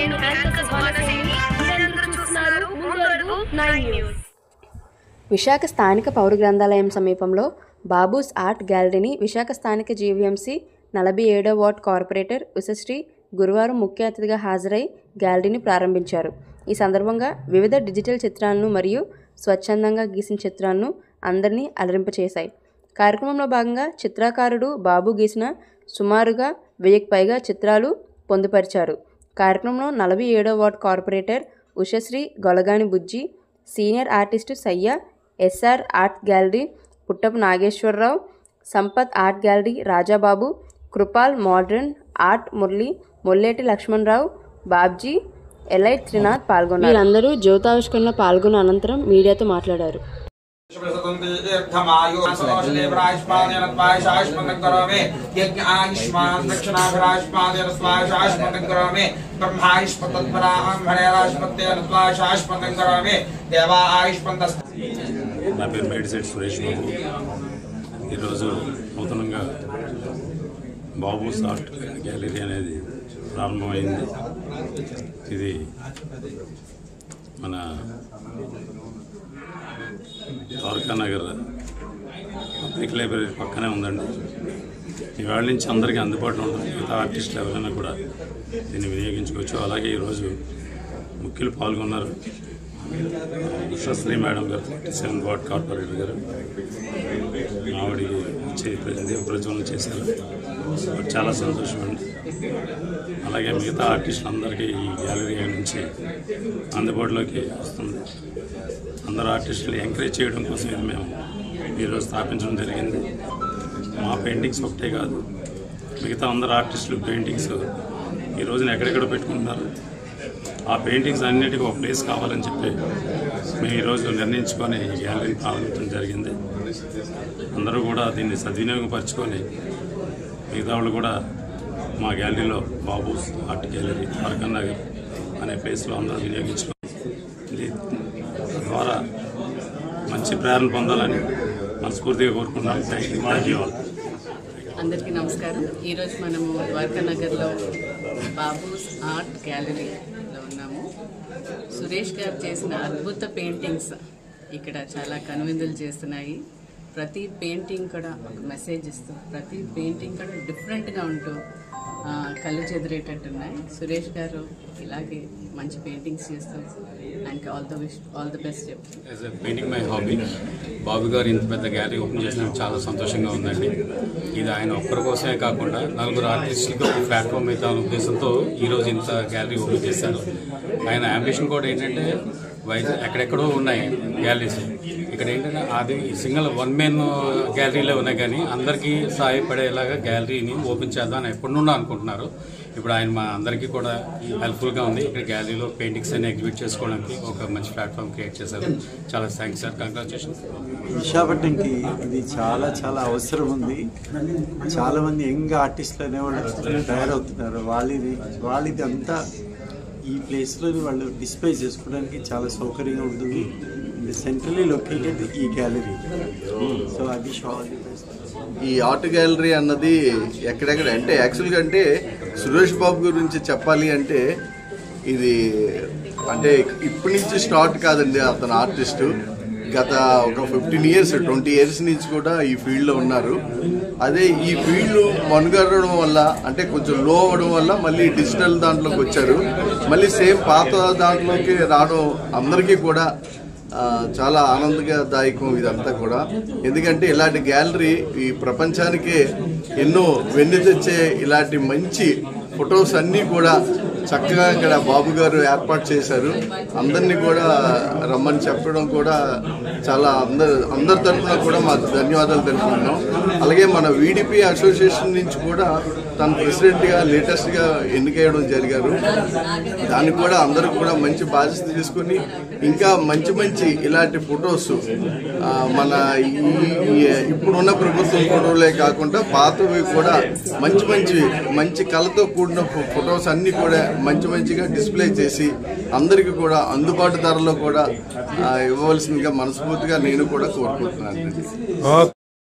నేను యాంకర్ సుహానసేని. మీరందరూ చూస్తున్నారు ముందడుగు 9 న్యూస్. విశాఖ స్థానిక పౌర గ్రంథాలయం సమీపంలో బాబూస్ ఆర్ట్ గ్యాలరీని విశాఖ స్థానిక జీవీఎంసీ 47వ వార్డ్ కార్పొరేటర్ ఉషశ్రీ గురువారం ముఖ్య అతిథిగా హాజరై గ్యాలరీని ప్రారంభించారు. ఈ సందర్భంగా వివిధ డిజిటల్ చిత్రాలను మరియు స్వచ్ఛందంగా గీసిన చిత్రాలను అందరినీ అలరింపచేశాయి. కార్యక్రమంలో భాగంగా చిత్రకారుడు బాబు గీసిన సుమారుగా 1000కి పైగా చిత్రాలు పొందుపరిచారు. కార్యక్రమంలో 47వ ward corporator Ushasri, Golagani Bujji, senior artist Sayya, SR art gallery Puttapu Nageswararao, Sampath art gallery Rajababu, Kripal modern art Murali, Molleti Lakshmanarao, Babji, elite Trinath పాల్గొన్నారు. వీరందరూ జ్యోతావిష్కరణలో పాల్గొన్న అనంతరం మీడియాతో మాట్లాడారు. నా పేరు మేడిశెట్టి సురేష్ బాబు. ఈరోజు నూతనంగా బాబూస్ ఆర్ట్ గ్యాలరీ అనేది ప్రారంభమైంది. ఇది మన ద్వారకానగర్ పబ్లిక్ లైబ్రరీ పక్కనే ఉందండి. ఇవాళ నుంచి అందరికీ అందుబాటులో ఉంటుంది. మిగతా ఆర్టిస్టులు ఎవరైనా కూడా దీన్ని వినియోగించుకోవచ్చు. అలాగే ఈరోజు ముఖ్యులు పాల్గొన్నారు. ఉషశ్రీ మేడం గారు, 47వ వార్డ్ కార్పొరేటర్ గారు, ఆవిడికి వచ్చి ప్రజ్వలన చేశారు. చాలా సంతోషం అండి. అలాగే మిగతా ఆర్టిస్టులందరికీ ఈ గ్యాలరీ నుంచి అందుబాటులోకి వస్తుంది. అందరు ఆర్టిస్టులు ఎంకరేజ్ చేయడం కోసం ఇది మేము ఈరోజు స్థాపించడం జరిగింది. మా పెయింటింగ్స్ ఒకటే కాదు, మిగతా అందరు ఆర్టిస్టులు పెయింటింగ్స్ ఈ రోజున ఎక్కడెక్కడ పెట్టుకుంటున్నారు. ఆ పెయింటింగ్స్ అన్నిటికీ ఒక ప్లేస్ కావాలని చెప్పి మేము ఈరోజు నిర్ణయించుకొని ఈ గ్యాలరీని ప్రారంభించడం జరిగింది. అందరూ కూడా దీన్ని సద్వినియోగపరచుకొని మిగతా వాళ్ళు కూడా మా గ్యాలరీలో బాబూస్ ఆర్ట్ గ్యాలరీ ద్వారకానగర్ అనే ప్లేస్లో అందరూ వినియోగించుకొని ద్వారా మంచి ప్రేరణ పొందాలని మనస్ఫూర్తిగా కోరుకుంటున్నాను. Thank you. అందరికీ నమస్కారం. ఈరోజు మనము ద్వారకానగర్లో బాబూస్ ఆర్ట్ గ్యాలరీలో ఉన్నాము. సురేష్ గారు చేసిన అద్భుత పెయింటింగ్స్ ఇక్కడ చాలా కనువిందులు చేస్తున్నాయి. ప్రతి పెయింటింగ్ కూడా ఒక మెసేజ్ ఇస్తూ, ప్రతి పెయింటింగ్ కూడా డిఫరెంట్గా ఉంటూ కళ్ళు చెదిరేటట్టున్నాయి. సురేష్ గారు ఇలాగే మంచి పెయింటింగ్స్ చేస్తూ ఆయనకి ఆల్ ది బెస్ట్ చెప్తాను. As a painting my hobby, Babu గారు ఇంత పెద్ద గ్యాలరీ ఓపెన్ చేసినందుకు చాలా సంతోషంగా ఉందండి. ఇది ఆయన ఒక్కరి కోసమే కాకుండా నలుగురు ఆర్టిస్టులకి ఒక ప్లాట్ఫామ్ అయితే అనే ఉద్దేశంతో ఈరోజు ఇంత గ్యాలరీ ఓపెన్ చేశారు. ఆయన అంబిషన్ కూడా ఏంటంటే వైజాగ్ ఎక్కడెక్కడో ఉన్నాయి గ్యాలరీస్, ఇక్కడ ఏంటంటే అది సింగిల్ వన్ మెయిన్ గ్యాలరీలో ఉన్నాయి, కానీ అందరికీ సహాయపడేలాగా గ్యాలరీని ఓపెన్ చేద్దామని ఎప్పటి నుండో అనుకుంటున్నారు. ఇప్పుడు ఆయన మా అందరికీ కూడా హెల్ప్ఫుల్గా ఉంది. ఇక్కడ గ్యాలరీలో పెయింటింగ్స్ అన్ని ఎగ్జిబిట్ చేసుకోవడానికి ఒక మంచి ప్లాట్ఫామ్ క్రియేట్ చేశారు. చాలా థ్యాంక్స్ సార్, కంగ్రాచులేషన్స్. విశాఖపట్నంకి ఇది చాలా చాలా అవసరం ఉంది. చాలామంది యంగ్ ఆర్టిస్టులు అనేవాళ్ళు తయారవుతున్నారు. వాళ్ళది అంతా ఈ ప్లేస్లో వాళ్ళు డిస్ప్లే చేసుకోవడానికి చాలా సౌకర్యంగా ఉంటుంది. సెంట్రలీ లొకేటెడ్ ఈ గ్యాలరీ. సో అది ఈ ఆర్ట్ గ్యాలరీ అన్నది ఎక్కడెక్కడ అంటే యాక్చువల్గా అంటే సురేష్ బాబు గురించి చెప్పాలి అంటే ఇది అంటే ఇప్పటి నుంచి స్టార్ట్ కాదండి. అతను ఆర్టిస్టు గత ఒక 15 years 20 years నుంచి కూడా ఈ ఫీల్డ్లో ఉన్నారు. అదే ఈ ఫీల్డ్ మనుగడడం వల్ల అంటే కొంచెం లో అవ్వడం వల్ల మళ్ళీ డిజిటల్ దాంట్లోకి వచ్చారు. మళ్ళీ సేమ్ పాత దాంట్లోకి రావడం అందరికీ కూడా చాలా ఆనందదాయకం ఇదంతా కూడా. ఎందుకంటే ఇలాంటి గ్యాలరీ ఈ ప్రపంచానికే ఎన్నో వెన్ను తెచ్చే ఇలాంటి మంచి ఫొటోస్ అన్నీ కూడా చక్కగా ఇక్కడ బాబు గారు ఏర్పాటు చేశారు. అందరినీ కూడా రమ్మని చెప్పడం కూడా చాలా అందరి తరఫున కూడా మాకు ధన్యవాదాలు తెలుపుతున్నాం. అలాగే మన వీడిపి అసోసియేషన్ నుంచి కూడా తన ప్రెసిడెంట్గా లేటెస్ట్గా ఎన్నికయ్యడం జరిగారు. దానికి కూడా అందరూ కూడా మంచి బాధ్యత తీసుకుని ఇంకా మంచి మంచి ఇలాంటి ఫొటోస్ మన ఇప్పుడున్న ప్రభుత్వం ఫోటోలే కాకుండా పాతవి కూడా మంచి కళతో కూడిన ఫొటోస్ అన్నీ కూడా మంచిగా డిస్ప్లే చేసి అందరికీ కూడా అందుబాటు ధరలో కూడా ఇవ్వవలసిందిగా మనస్ఫూర్తిగా నేను కూడా కోరుకుంటున్నాను.